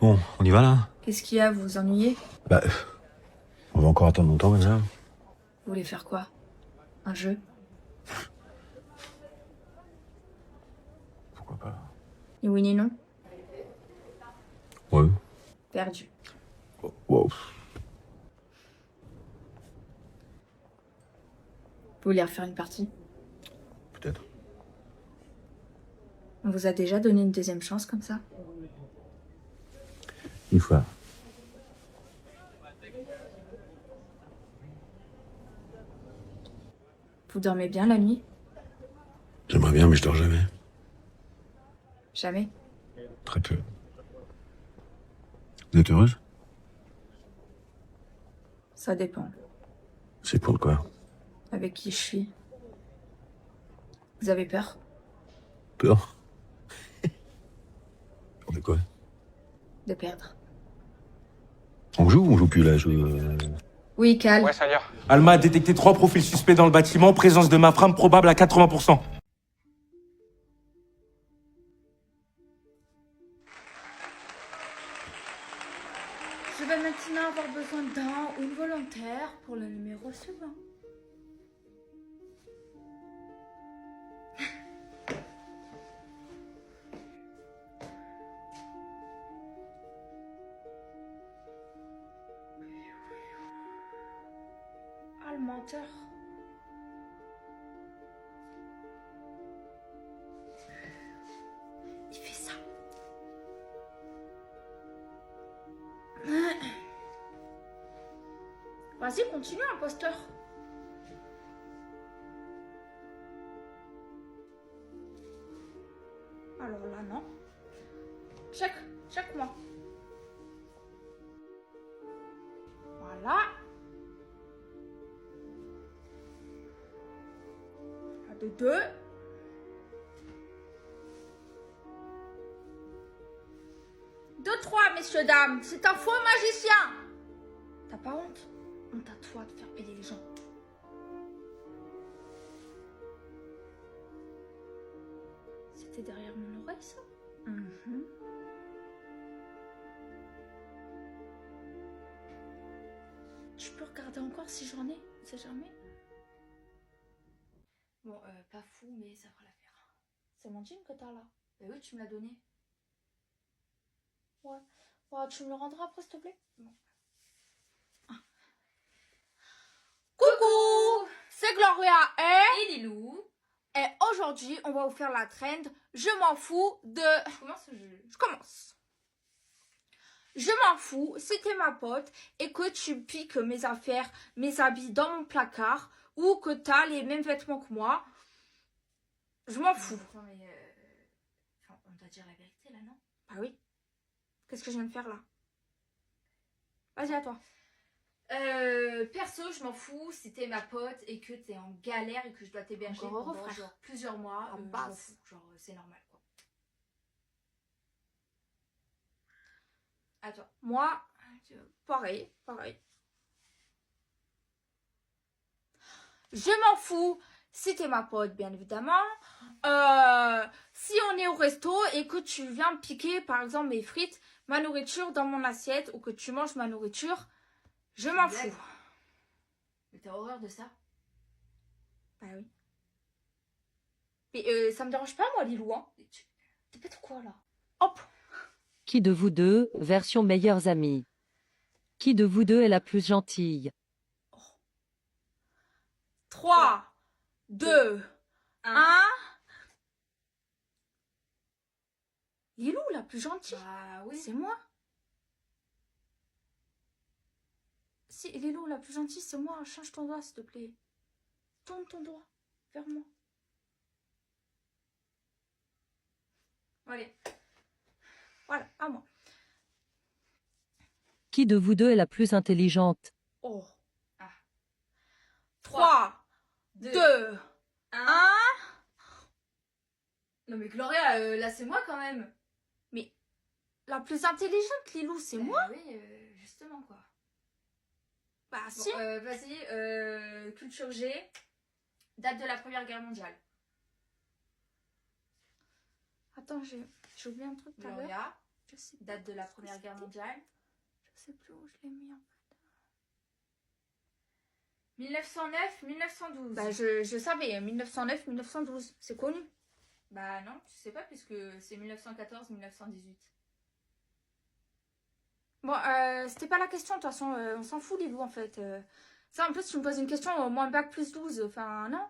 Bon, on y va là? Qu'est-ce qu'il y a, vous vous ennuyez? Bah, on va encore attendre longtemps comme ça. Vous voulez faire quoi? Un jeu? Pourquoi pas? Ni oui ni non? Ouais. Perdu. Wow. Vous voulez refaire une partie? Peut-être. On vous a déjà donné une deuxième chance comme ça? Une fois. Vous dormez bien la nuit? J'aimerais bien, mais je dors jamais. Jamais? Très peu. Vous êtes heureuse? Ça dépend. C'est pour quoi? Avec qui je suis. Vous avez peur? Peur? Peur de quoi? De perdre. On joue ou on joue plus là? Oui, Cal. Ouais, ça y est. Alma a détecté 3 profils suspects dans le bâtiment, présence de ma femme probable à 80%. Je vais maintenant avoir besoin d'un ou une volontaire pour le numéro suivant. Ah, le menteur. Il fait ça. Vas-y, continue, imposteur. Alors là, non. Check-moi. Voilà. Un, deux, deux. Deux, trois, messieurs, dames. C'est un faux magicien. T'as pas honte? Honte à toi de faire payer les gens. C'était derrière mon oreille, ça? Je peux regarder encore si j'en ai, on sait jamais. Bon, pas fou, mais ça fera l'affaire. C'est mon jean que t'as là? Bah oui, tu me l'as donné. Ouais. Ouais, tu me le rendras après, s'il te plaît? Bon. Ah. Coucou! C'est Gloria et Lilou. Et aujourd'hui, on va vous faire la trend. Je m'en fous de... Je commence ce jeu. Je commence. Je m'en fous, si t'es ma pote et que tu piques mes affaires, mes habits dans mon placard ou que t'as les mêmes vêtements que moi, je m'en fous. Attends, mais on doit dire la vérité là, non? Bah oui. Qu'est-ce que je viens de faire là? Vas-y, à toi. Perso, je m'en fous si t'es ma pote et que t'es en galère et que je dois t'héberger Encore heureux, pendant frère. genre plusieurs mois. À Je m'en base. fous, genre c'est normal quoi. À toi. Moi, pareil. Je m'en fous si t'es ma pote, bien évidemment. Si on est au resto et que tu viens piquer, par exemple, mes frites, ma nourriture dans mon assiette ou que tu manges ma nourriture, je m'en fous. Mais t'as horreur de ça? Bah oui. Mais ça me dérange pas, moi, Lilou, hein. T'es pas de quoi, là? Hop. Qui de vous deux, version meilleures amies? Qui de vous deux est la plus gentille? 3, 2, 1. Lilou, la plus gentille. Bah oui. C'est moi. Si, Lilou, la plus gentille, c'est moi. Change ton doigt, s'il te plaît. Tourne ton doigt vers moi. Allez. Voilà, à moi. Qui de vous deux est la plus intelligente? Oh. Ah. 3, 2, 1. Non mais Gloria, là c'est moi quand même. Mais la plus intelligente, Lilou, c'est moi. Oui, justement quoi. Bah, Bon, si. vas-y, culture G. Date de la Première Guerre mondiale. Attends, j'ai oublié un truc tout à l'heure. Gloria. Je sais pas. Date de la Première Guerre mondiale. Je sais plus où je l'ai mis en fait. 1909-1912. Bah je savais, 1909-1912, c'est connu. Bah non, tu sais pas puisque c'est 1914-1918. Bon, c'était pas la question, de toute façon, on s'en fout, Lilou, en fait. Ça, en plus, tu me poses une question, au moins bac plus 12, enfin, non.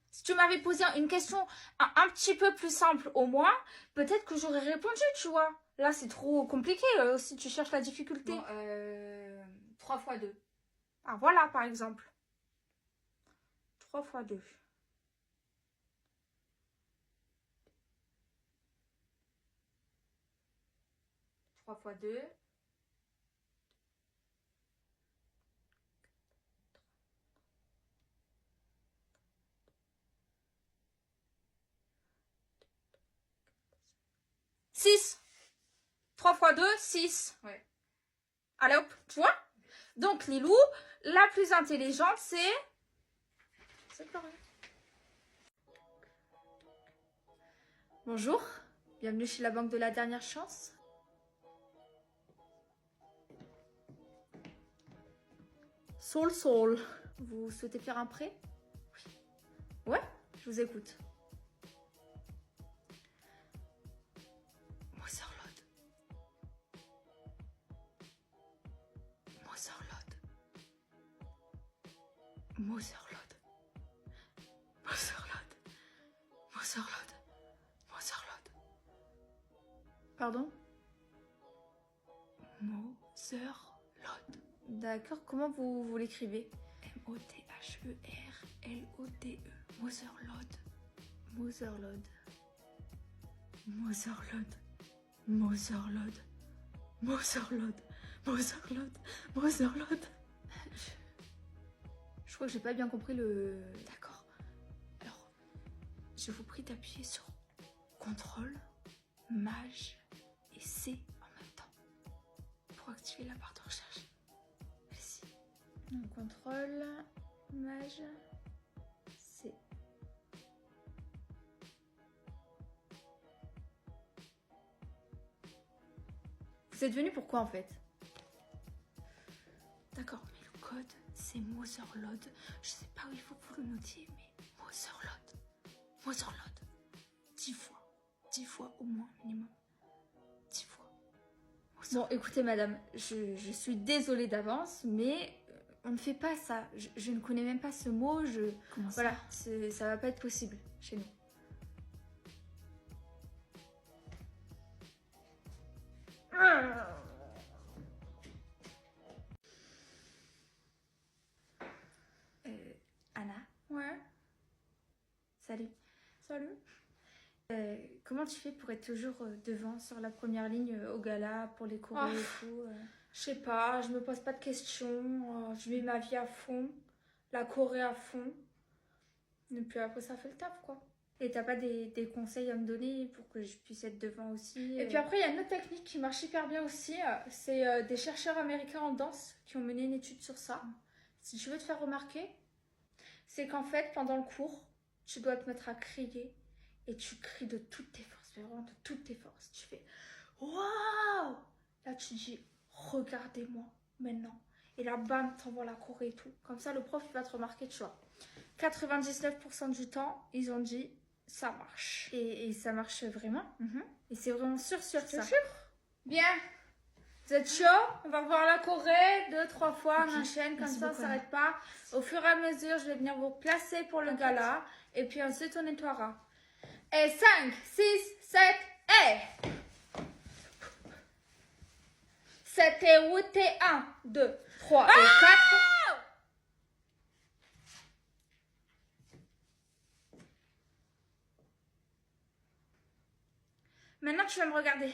Si tu m'avais posé une question un petit peu plus simple, au moins, peut-être que j'aurais répondu, tu vois. Là, c'est trop compliqué, si tu cherches la difficulté. Bon, 3 x 2. Ah, voilà, par exemple. 3 fois 2. Trois fois 2. 6. 3 fois 2, 6. Ouais. Allez hop, tu vois. Donc, Lilou, la plus intelligente, c'est Gloria. Bonjour, bienvenue chez la banque de la dernière chance. Soul. Vous souhaitez faire un prêt? Oui. Ouais, je vous écoute. Motherlode. Pardon? Motherlode. D'accord, comment vous l'écrivez? Motherlode. Motherlode. Je crois que j'ai pas bien compris le... D'accord. Alors, je vous prie d'appuyer sur CTRL, MAJ et C en même temps pour activer la barre de recherche. Allez-y. Donc, CTRL, MAJ, C. Vous êtes venu pourquoi en fait? D'accord, mais le code c'est Motherlode. Je sais pas où il faut que vous le notiez, mais Motherlode. 10 fois. 10 fois au moins, minimum. 10 fois. Bon, écoutez madame, je suis désolée d'avance, mais on ne fait pas ça. Je ne connais même pas ce mot. Comment ça? Voilà, ça va pas être possible chez nous. Anna? Ouais. Salut. Comment tu fais pour être toujours devant sur la première ligne au gala pour les chorés et tout Je sais pas, je me pose pas de questions, je mets ma vie à fond, la choré à fond, et puis après ça fait le taf quoi. Et t'as pas des conseils à me donner pour que je puisse être devant aussi Et puis après il y a une autre technique qui marche hyper bien aussi, c'est des chercheurs américains en danse qui ont mené une étude sur ça. Si tu veux te faire remarquer, c'est qu'en fait pendant le cours, tu dois te mettre à crier. Et tu cries de toutes tes forces, vraiment de toutes tes forces. Tu fais waouh! Là, tu dis regardez-moi maintenant. Et là, bam, t'envoies la choré et tout. Comme ça, le prof, il va te remarquer, tu vois. 99% du temps, ils ont dit ça marche. Et ça marche vraiment. Et c'est vraiment sûr ça. Sûr. Bien. Vous êtes chaud? On va revoir la choré 2-3 fois, on enchaîne comme ça, on s'arrête pas. Au fur et à mesure, je vais venir vous placer pour le gala. Et puis ensuite, on nettoiera. Et 5, 6, 7, et 7 et 8 et 1, 2, 3 et 4. Maintenant, tu vas me regarder.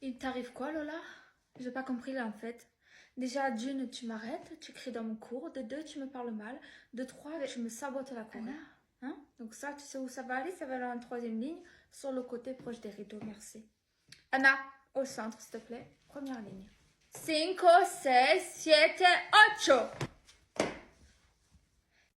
Il t'arrive quoi, Lola? J'ai pas compris là en fait. Déjà, d'une, tu m'arrêtes, tu cries dans mon cours. De deux, tu me parles mal. De trois, tu me sabotes la cour. Hein? Donc ça, tu sais où ça va aller? Ça va aller en troisième ligne, sur le côté proche des rideaux. Merci. Anna, au centre, s'il te plaît. Première ligne. 5, 6, 7, 8.